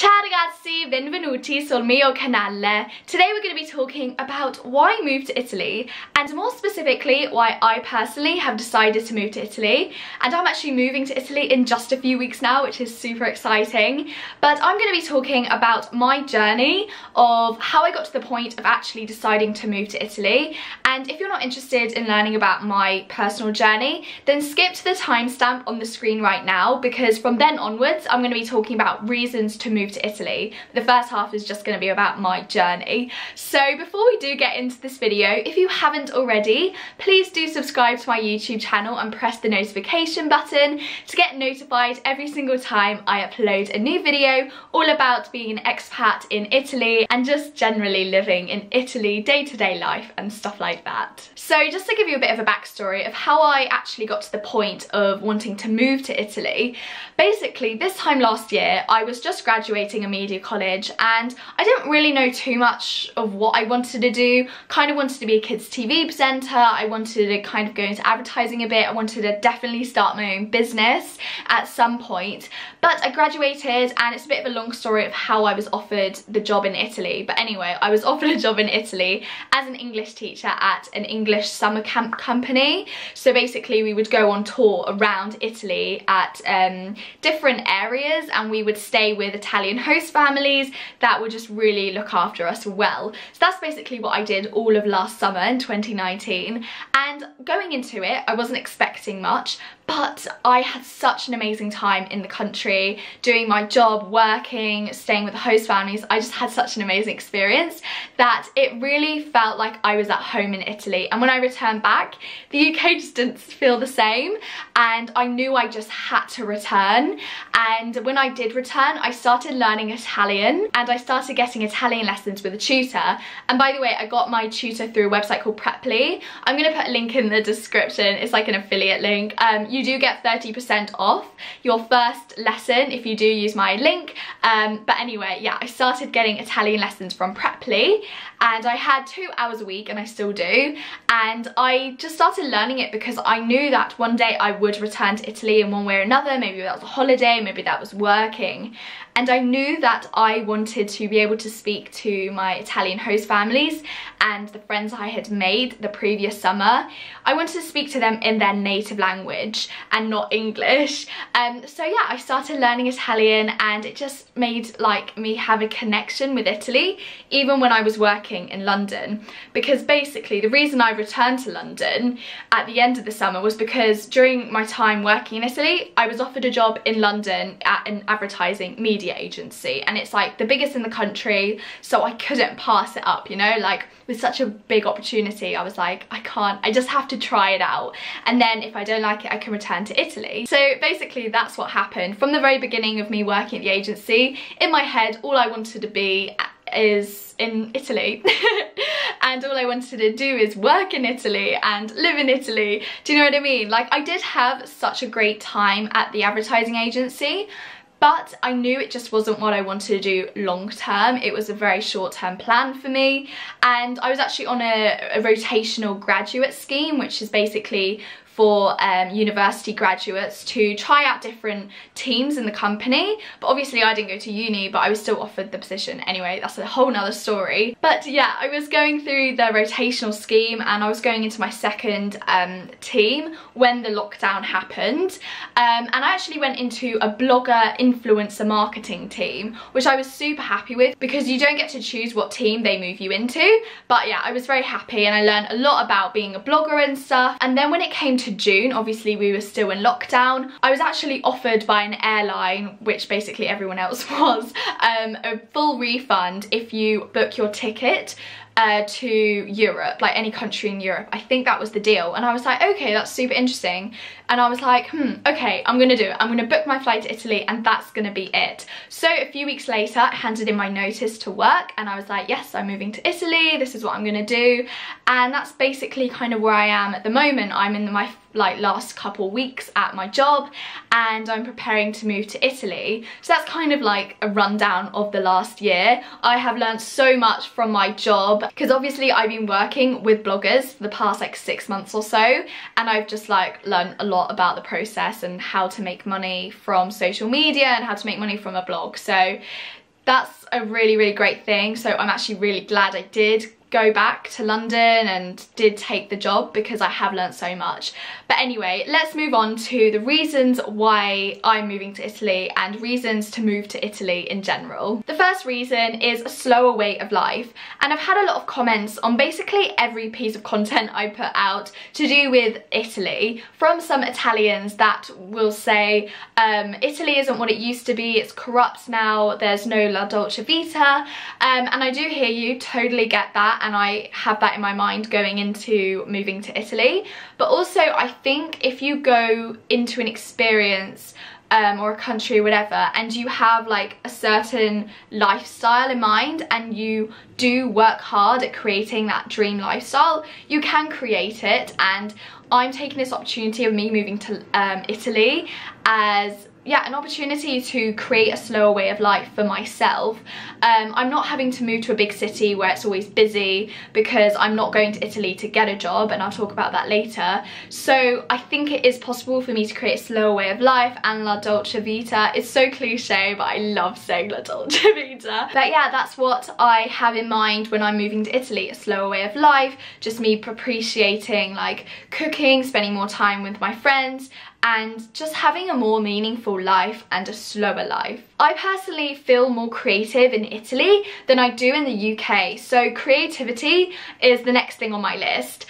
Ciao ragazzi, benvenuti sul mio canale. Today we're going to be talking about why I moved to Italy, and more specifically why I personally have decided to move to Italy. And I'm actually moving to Italy in just a few weeks now, which is super exciting. But I'm going to be talking about my journey of how I got to the point of actually deciding to move to Italy. And if you're not interested in learning about my personal journey, then skip to the timestamp on the screen right now, because from then onwards I'm going to be talking about reasons to move to Italy. The first half is just going to be about my journey. So before we do get into this video, if you haven't already, please do subscribe to my YouTube channel and press the notification button to get notified every single time I upload a new video all about being an expat in Italy and just generally living in Italy, day-to-day life and stuff like that. So just to give you a bit of a backstory of how I actually got to the point of wanting to move to Italy, basically this time last year I was just graduating a media college and I didn't really know too much of what I wanted to do. Kind of wanted to be a kids TV presenter, I wanted to kind of go into advertising a bit, I wanted to definitely start my own business at some point. But I graduated and it's a bit of a long story of how I was offered the job in Italy. But anyway, I was offered a job in Italy as an English teacher at an English summer camp company. So basically we would go on tour around Italy at different areas, and we would stay with Italian host families that would just really look after us well. So that's basically what I did all of last summer in 2019. And going into it, I wasn't expecting much, but I had such an amazing time in the country, doing my job, working, staying with the host families. I just had such an amazing experience that it really felt like I was at home in Italy. And when I returned back, the UK just didn't feel the same, and I knew I just had to return. And when I did return, I started learning Italian and I started getting Italian lessons with a tutor. And by the way, I got my tutor through a website called Preply. I'm going to put a link in the description, it's like an affiliate link. You do get 30% off your first lesson if you do use my link. But anyway, yeah, I started getting Italian lessons from Preply and I had 2 hours a week, and I still do. And I just started learning it because I knew that one day I would return to Italy in one way or another. Maybe that was a holiday, maybe that was working. And I knew that I wanted to be able to speak to my Italian host families and the friends I had made the previous summer. I wanted to speak to them in their native language and not English. So yeah, I started learning Italian, and it just made like me have a connection with Italy even when I was working in London. Because basically the reason I returned to London at the end of the summer was because during my time working in Italy, I was offered a job in London at an advertising media agency, and it's like the biggest in the country, so I couldn't pass it up, you know, like with such a big opportunity I was like, I just have to try it out, and then if I don't like it I can return to Italy. So basically that's what happened. From the very beginning of me working at the agency, in my head all I wanted to be is in Italy and all I wanted to do is work in Italy and live in Italy. Do you know what I mean? Like, I did have such a great time at the advertising agency, but I knew it just wasn't what I wanted to do long term. It was a very short term plan for me, and I was actually on a rotational graduate scheme, which is basically for university graduates to try out different teams in the company. But obviously I didn't go to uni, but I was still offered the position. Anyway, that's a whole nother story. But yeah, I was going through the rotational scheme and I was going into my second team when the lockdown happened. And I actually went into a blogger influencer marketing team, which I was super happy with because you don't get to choose what team they move you into. But yeah, I was very happy and I learned a lot about being a blogger and stuff. And then when it came to June, obviously we were still in lockdown, I was actually offered by an airline, which basically everyone else was, a full refund if you book your ticket to Europe, like any country in Europe. I think that was the deal. And I was like, okay, that's super interesting. And I was like, okay, I'm gonna do it. I'm gonna book my flight to Italy and that's gonna be it. So a few weeks later, I handed in my notice to work and I was like, yes, I'm moving to Italy. This is what I'm gonna do. And that's basically kind of where I am at the moment. I'm in my last couple weeks at my job and I'm preparing to move to Italy. So that's kind of like a rundown of the last year. I have learned so much from my job because obviously I've been working with bloggers for the past like 6 months or so, and I've just like learned a lot about the process and how to make money from social media and how to make money from a blog. So that's a really, really great thing. So I'm actually really glad I did go back to London and did take the job, because I have learned so much. But anyway, let's move on to the reasons why I'm moving to Italy and reasons to move to Italy in general. The first reason is a slower way of life, and I've had a lot of comments on basically every piece of content I put out to do with Italy from some Italians that will say Italy isn't what it used to be, it's corrupt now, there's no La Dolce Vita, and I do hear you, totally get that, and I have that in my mind going into moving to Italy. But also I think if you go into an experience or a country or whatever, and you have like a certain lifestyle in mind and you do work hard at creating that dream lifestyle, you can create it. And I'm taking this opportunity of me moving to Italy as an opportunity to create a slower way of life for myself. I'm not having to move to a big city where it's always busy, because I'm not going to Italy to get a job, and I'll talk about that later. So I think it is possible for me to create a slower way of life, and La Dolce Vita is so cliche, but I love saying La Dolce Vita. But yeah, that's what I have in mind when I'm moving to Italy, a slower way of life, just me appreciating like cooking, spending more time with my friends, and just having a more meaningful life and a slower life. I personally feel more creative in Italy than I do in the UK, so creativity is the next thing on my list.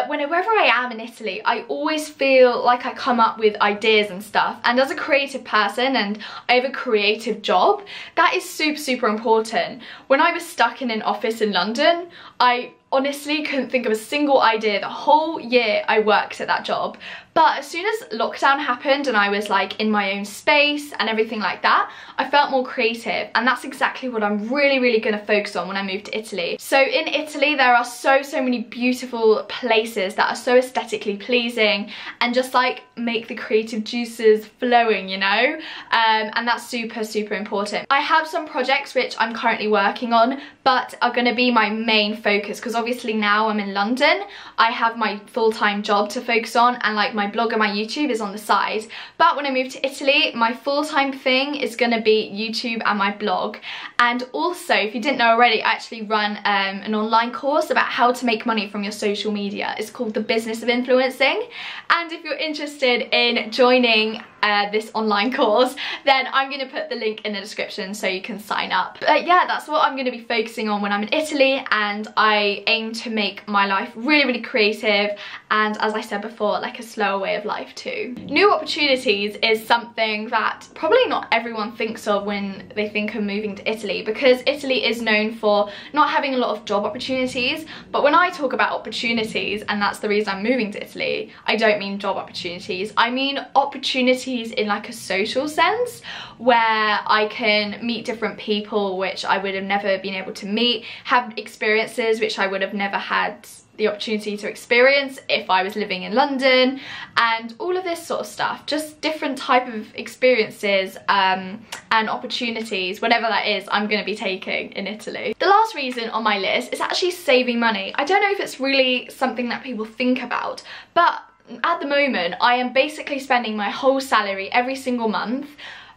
Whenever I am in Italy, I always feel like I come up with ideas and stuff, and as a creative person and I have a creative job, that is super, super important. When I was stuck in an office in London, I honestly couldn't think of a single idea the whole year I worked at that job. But as soon as lockdown happened and I was like in my own space and everything like that, I felt more creative, and that's exactly what I'm really, really going to focus on when I move to Italy. So in Italy there are so many beautiful places that are so aesthetically pleasing and just like make the creative juices flowing, you know, and that's super, super important. I have some projects which I'm currently working on but are going to be my main focus, because obviously now I'm in London, I have my full-time job to focus on, and like my blog and my YouTube is on the side. But when I move to Italy, my full-time thing is going to be YouTube and my blog. And also, if you didn't know already, I actually run an online course about how to make money from your social media. It's called The Business of Influencing, and if you're interested in joining this online course, then I'm going to put the link in the description so you can sign up. But yeah, that's what I'm going to be focusing on when I'm in Italy, and I aim to make my life really, really creative, and as I said before, like a slower way of life too. New opportunities is something that probably not everyone thinks of when they think of moving to Italy, because Italy is known for not having a lot of job opportunities. But when I talk about opportunities, and that's the reason I'm moving to Italy, I don't mean job opportunities, I mean opportunities in like a social sense, where I can meet different people which I would have never been able to meet, have experiences which I would have never had the opportunity to experience if I was living in London, and all of this sort of stuff, just different type of experiences and opportunities, whatever that is, I'm going to be taking in Italy. The last reason on my list is actually saving money. I don't know if it's really something that people think about, but at the moment I am basically spending my whole salary every single month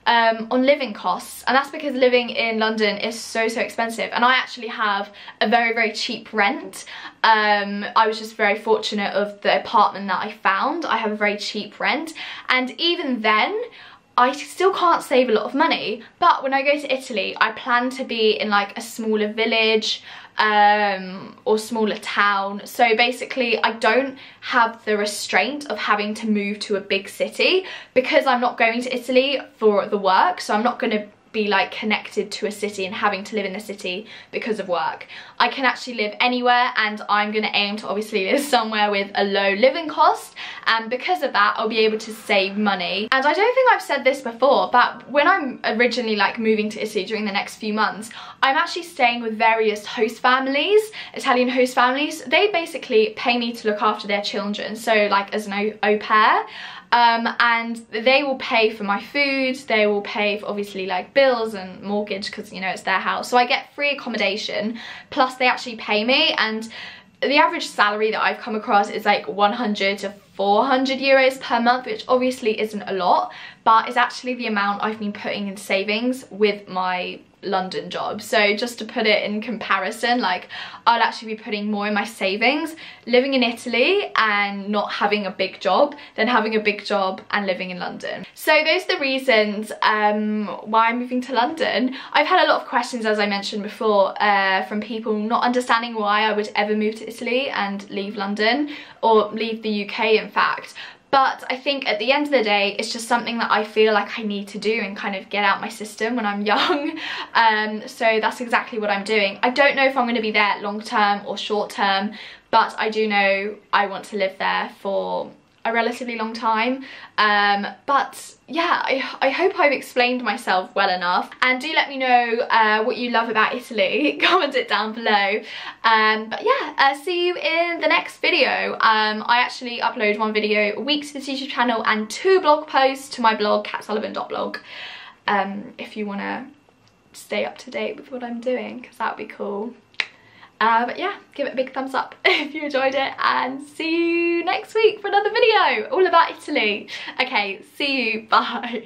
on living costs, and that's because living in London is so expensive, and I actually have a very, very cheap rent. I was just very fortunate of the apartment that I found. I have a very cheap rent, and even then I still can't save a lot of money. But when I go to Italy, I plan to be in like a smaller village or smaller town, so basically I don't have the restraint of having to move to a big city, because I'm not going to Italy for the work, so I'm not going to be like connected to a city and having to live in the city because of work. I can actually live anywhere, and I'm going to aim to obviously live somewhere with a low living cost, and because of that I'll be able to save money. And I don't think I've said this before, but when I'm originally like moving to Italy during the next few months, I'm actually staying with various host families, Italian host families. They basically pay me to look after their children, so like as an au pair. And they will pay for my food, they will pay for obviously like bills and mortgage, because you know it's their house, so I get free accommodation, plus they actually pay me. And the average salary that I've come across is like 100 to 400 euros per month, which obviously isn't a lot, but is actually the amount I've been putting in savings with my London job. So just to put it in comparison, like I'll actually be putting more in my savings living in Italy and not having a big job than having a big job and living in London. So those are the reasons why I'm moving to London. I've had a lot of questions, as I mentioned before, from people not understanding why I would ever move to Italy and leave London, or leave the UK in fact. But I think at the end of the day, it's just something that I feel like I need to do and kind of get out my system when I'm young. So that's exactly what I'm doing. I don't know if I'm going to be there long term or short term, but I do know I want to live there for a relatively long time. But yeah, I hope I've explained myself well enough, and do let me know what you love about Italy. Comment it down below. But yeah, see you in the next video. I actually upload 1 video a week to this YouTube channel and 2 blog posts to my blog, KATSULLTYAN.BLOG, if you want to stay up to date with what I'm doing, because that would be cool. But yeah, give it a big thumbs up if you enjoyed it, and see you next week for another video all about Italy. Okay, see you, bye.